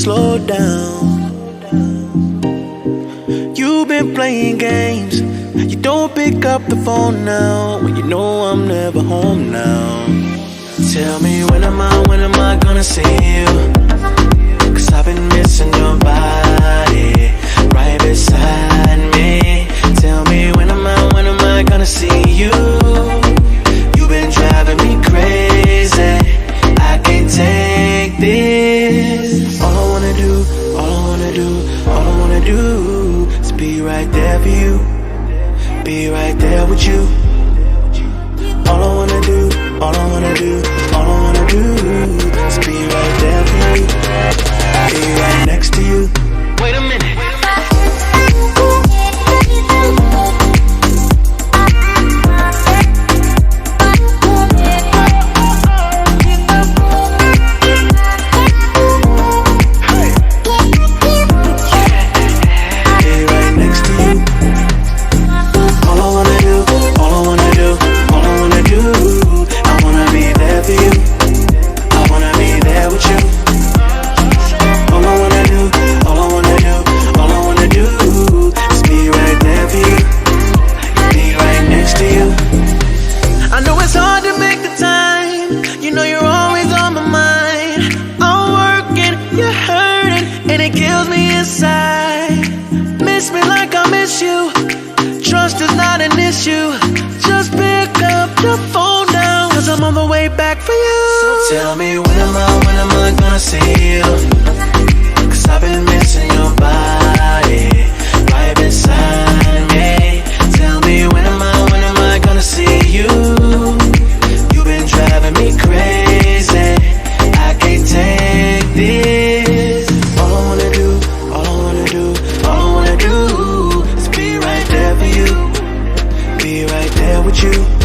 slow down. You've been playing games. You don't pick up the phone now when you know I'm never home now. Tell me when am I gonna see you? 'Cause I've been missing your body right beside me. Tell me when am I gonna see you? You've been driving me crazy. I can't take this. All I wanna do is be right there for you. Be right there with you. All I wanna do is be right there for you. Be right next to you. Wait a minute. Miss me like I miss you. Trust is not an issue. Just pick up your phone now, 'cause I'm on the way back for you. So tell me when am I gonna see you? 'Cause I've been missing your body right beside me. Tell me when am I gonna see you? You've been driving me crazy. I can't take this. All I wanna do is be right there for you. Be right there with you.